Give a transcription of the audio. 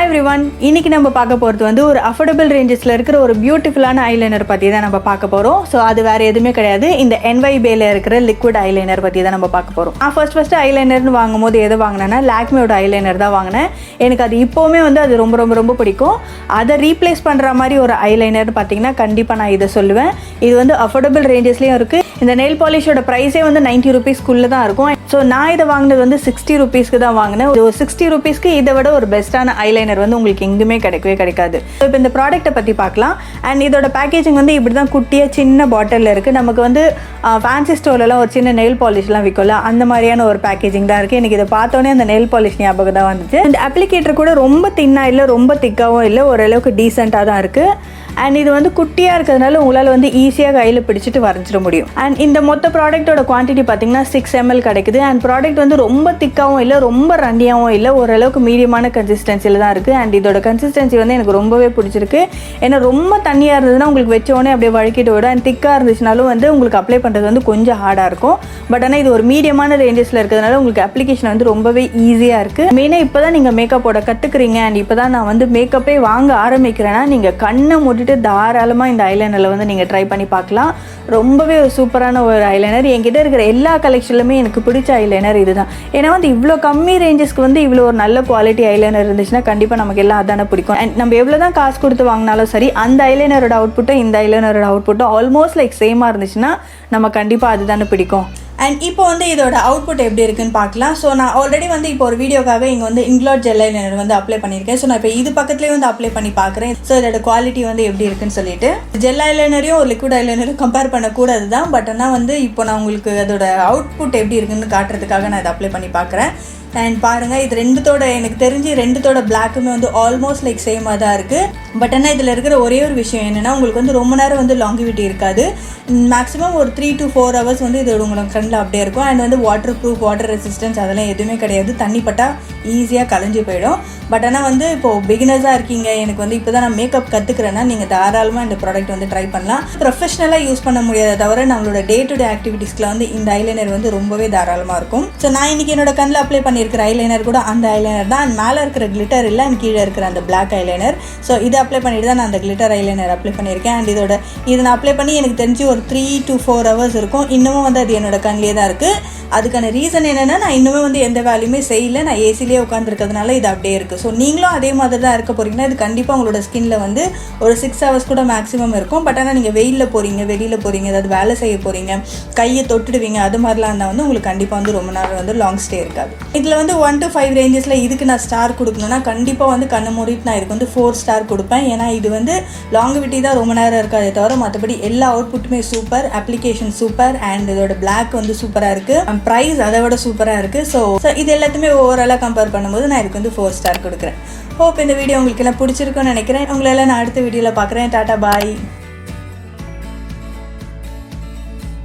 Hi everyone, இன்னைக்கு நம்ம பார்க்க போறது வந்து ஒரு அஃபோர்டபிள் ரேஞ்சஸ்ல இருக்கிற ஒரு பியூட்டிஃபுல்லான ஐலைனர் பத்தி தான் நம்ம பார்க்க போறோம். சோ அது வேற எதுவுமே கிடையாது, இந்த NYBaeல இருக்கிற லிக்விட் ஐலைனர் பத்தி தான் நம்ம பார்க்க போறோம். நான் ஃபர்ஸ்ட் ஐலைனர்னு வாங்கும்போது எதை வாங்கினேன்னா லாக்மேயோட ஐலைனர் தான் வாங்கினேன். எனக்கு அது இப்போவுமே வந்து அது ரொம்ப ரொம்ப ரொம்ப பிடிக்கும். அதை ரீப்ளேஸ் பண்ற மாதிரி ஒரு ஐலைனர்னு பார்த்தீங்கன்னா கண்டிப்பாக நான் இதை சொல்லுவேன். இது வந்து அஃபோர்டபிள் ரேஞ்சஸ்லேயும் இருக்கு. இந்த நெயில் பாலிஷோட ப்ரைஸே வந்து 90 ரூபீஸ்க்குள்ளே தான் இருக்கும். ஸோ நான் இதை வாங்கினது வந்து 60 ரூபீஸ்க்கு தான் வாங்கினேன். ஒரு 60 ரூபீஸ்க்கு இதை விட ஒரு பெஸ்ட்டான ஐலைனர் வந்து உங்களுக்கு எங்குமே கிடைக்காது. ஸோ இப்போ இந்த ப்ராடக்ட்டை பற்றி பார்க்கலாம். அண்ட் இதோட பேக்கேஜிங் வந்து இப்படி தான் குட்டியாக சின்ன பாட்டிலில் இருக்குது. நமக்கு வந்து ஃபேன்சி ஸ்டோர்லலாம் ஒரு சின்ன நெயில் பாலிஷ்லாம் விற்கல, அந்த மாதிரியான ஒரு பேக்கேஜிங் தான் இருக்குது. எனக்கு இதை பார்த்தோன்னே அந்த நெயில் பாலிஷ் ஞாபகம் தான் வந்துச்சு. இந்த அப்ளிகேட்டர் கூட ரொம்ப தின்னாக இல்லை, ரொம்ப திக்காகவும் இல்லை, ஓரளவுக்கு டீசெண்டாக தான் இருக்குது. அண்ட் இது வந்து குட்டியாக இருக்கிறதுனால உங்களால் வந்து ஈஸியாக கையில் பிடிச்சிட்டு வரைஞ்சிட முடியும். அண்ட் இந்த மொத்த ப்ராடக்ட்டோட குவான்டிட்டி பார்த்தீங்கன்னா 6 ml கிடைக்குது. அண்ட் ப்ராடக்ட் வந்து ரொம்ப திக்காகவும் இல்லை, ரொம்ப ரண்டியாகவும் இல்லை, ஓரளவுக்கு மீடியமான கன்சிஸ்டன்சியில் தான் இருக்குது. அண்ட் இதோட கன்சிஸ்டன்சி வந்து எனக்கு ரொம்பவே பிடிச்சிருக்கு. ஏன்னா ரொம்ப தண்ணியாக இருந்ததுன்னா உங்களுக்கு வச்சோடனே அப்படியே வழுக்கிட்டு விடும். அண்ட் திக்காக இருந்துச்சுனாலும் வந்து உங்களுக்கு அப்ளை பண்ணுறது வந்து கொஞ்சம் ஹார்டாக இருக்கும். பட் ஆனால் இது ஒரு மீடியமான ரேஞ்சஸில் இருக்கிறதுனால உங்களுக்கு அப்ளிகேஷன் வந்து ரொம்பவே ஈஸியாக இருக்குது. மெயினாக இப்போ தான் நீங்கள் மேக்கப்போட கற்றுக்குறீங்க அண்ட் இப்போ தான் நான் வந்து மேக்கப்பே வாங்க ஆரம்பிக்கிறேன்னா நீங்கள் கண்ணை மூடிட்டு தாராளமாக இந்த ஐலைனரில் வந்து நீங்கள் ட்ரை பண்ணி பார்க்கலாம். ரொம்பவே ஒரு சூப்பரான ஒரு ஐலைனர். என்கிட்ட இருக்கிற எல்லா கலெக்ஷன்லுமே எனக்கு பிடிச்ச ஐலைனர் இதுதான். ஏன்னா வந்து இவ்வளோ கம்மி ரேஞ்சஸ்க்கு வந்து இவ்வளோ ஒரு நல்ல குவாலிட்டி ஐலைனர் இருந்துச்சுன்னா கண்டிப்பாக நமக்கு எல்லாம் அதானே பிடிக்கும். அண்ட் நம்ம எவ்வளோ தான் காசு கொடுத்து வாங்கினாலும் சரி, அந்த ஐலைனரோட அவுட்புட்டும் இந்த ஐலைனரோட அவுட்புட்டும் ஆல்மோஸ்ட் லைக் சேமாக இருந்துச்சுன்னா நம்ம கண்டிப்பாக அதுதானே பிடிக்கும். அண்ட் இப்போ வந்து இதோட அவுட்புட் எப்படி இருக்குன்னு பார்க்கலாம். ஸோ நான் ஆல்ரெடி வந்து இப்போ ஒரு வீடியோக்காக இங்கே வந்து இங்க்லாட் ஜெல் ஐலைனர் வந்து அப்ளை பண்ணியிருக்கேன். ஸோ நான் இப்போ இது பக்கத்துலேயே வந்து அப்ளை பண்ணி பார்க்குறேன். ஸோ இதோட குவாலிட்டி வந்து எப்படி இருக்குன்னு சொல்லிட்டு ஜெல் ஐலைனரையும் ஒரு லிக்விட் ஐலைனரையும் கம்பேர் பண்ணக்கூடாது தான். பட் ஆனால் வந்து இப்போ நான் உங்களுக்கு அதோட அவுட்புட் எப்படி இருக்குன்னு காட்டுறதுக்காக நான் இதை அப்ளை பண்ணி பார்க்குறேன். அண்ட் பாருங்கள், இது ரெண்டுத்தோட எனக்கு தெரிஞ்சு ரெண்டுத்தோட பிளாக்குமே வந்து ஆல்மோஸ்ட் லைக் சேமாக தான் இருக்குது. பட் ஆனால் இதில் இருக்கிற ஒரே ஒரு விஷயம் என்னென்னா உங்களுக்கு வந்து ரொம்ப நேரம் வந்து லாங்கிவிட்டி இருக்காது. மேக்ஸிமம் ஒரு 3 to 4 hours வந்து இது உங்களுக்கு கண்ணில் அப்படியே இருக்கும். அண்ட் வந்து வாட்டர் ப்ரூஃப், வாட்டர் ரெசிஸ்டன்ஸ் அதெல்லாம் எதுவுமே கிடையாது. தண்ணி பட்டால் ஈஸியாக கலைஞ்சி போயிடும். பட் ஆனால் வந்து இப்போது பிகினர்ஸாக இருக்கீங்க, எனக்கு வந்து இப்போ தான் நான் மேக்கப் கற்றுக்கிறேன்னா நீங்கள் தாராளமாக இந்த ப்ராடக்ட் வந்து ட்ரை பண்ணலாம். ப்ரொஃபஷனலாக யூஸ் பண்ண முடியாத தவிர நம்மளோட டே டு டே ஆக்டிவிட்டீஸ்க்கு வந்து இந்த ஐலைனர் வந்து ரொம்பவே தாராளமாக இருக்கும். ஸோ நான் இன்றைக்கி என்னோட கண்ணில் அப்ளை பண்ணியிருக்கிற ஐலைனர் கூட அந்த ஐலைனர் தான். அண்ட் மேலே இருக்கிற கிளிட்டர் இல்லை, அண்ட் கீழே இருக்கிற அந்த பிளாக் ஐலைனர். ஸோ இதை அப்ளை பண்ணிட்டு தான் நான் அந்த கிளிட்டர் ஐலைனர் அப்ளை பண்ணியிருக்கேன். அண்ட் இதை நான் அப்ளை பண்ணி எனக்கு தெரிஞ்சு ஒரு 3 to 4 hours இருக்கும். இன்னமும் வந்து அது என்னோட கண்ணிலே தான் இருக்குது. அதுக்கான ரீசன் என்னென்னா நான் இன்னுமே வந்து எந்த வேலையுமே செய்யலை, நான் ஏசிலேயே உட்காந்துருக்கிறதுனால இது அப்படியே இருக்குது. ஸோ நீங்களும் அதே மாதிரி தான் இருக்க போகிறீங்கன்னா இது கண்டிப்பாக உங்களோட ஸ்கின்ல வந்து ஒரு 6 hours கூட மேக்ஸிமம் இருக்கும். பட் ஆனால் நீங்கள் வெயிலில் போகிறீங்க, வெளியில் போகிறீங்க, ஏதாவது வேலை செய்ய போகிறீங்க, கையை தொட்டுடுவீங்க, அது மாதிரிலாம் இருந்தால் வந்து உங்களுக்கு கண்டிப்பாக வந்து ரொம்ப நேரம் வந்து லாங் ஸ்டே இருக்காது. இதில் வந்து 1 to 5 ரேஞ்சஸில் இதுக்கு நான் ஸ்டார் கொடுக்கணும்னா கண்டிப்பாக வந்து கண்ணை மூடிட்டு நான் இதுக்கு வந்து 4 ஸ்டார் கொடுப்பேன். ஏன்னா இது வந்து லாங்கிவிட்டி தான் ரொம்ப நேரம் இருக்காதே தவிர மற்றபடி எல்லா அவுட்புட்டுமே சூப்பர், அப்ளிகேஷன் சூப்பர், அண்ட் இதோட பிளாக் வந்து சூப்பராக இருக்குது, ப்ரைஸ் அதை விட சூப்பராக இருக்குது. ஸோ இது எல்லாத்தையுமே ஓவராலாக கம்பேர் பண்ணும்போது நான் இதுக்கு வந்து 4 ஸ்டார் கொடுக்குறேன். ஹோப் இந்த வீடியோ உங்களுக்கு எல்லாம் பிடிச்சிருக்குன்னு நினைக்கிறேன். உங்களெல்லாம் நான் அடுத்த வீடியோவில் பார்க்குறேன். டாடா, பாய்.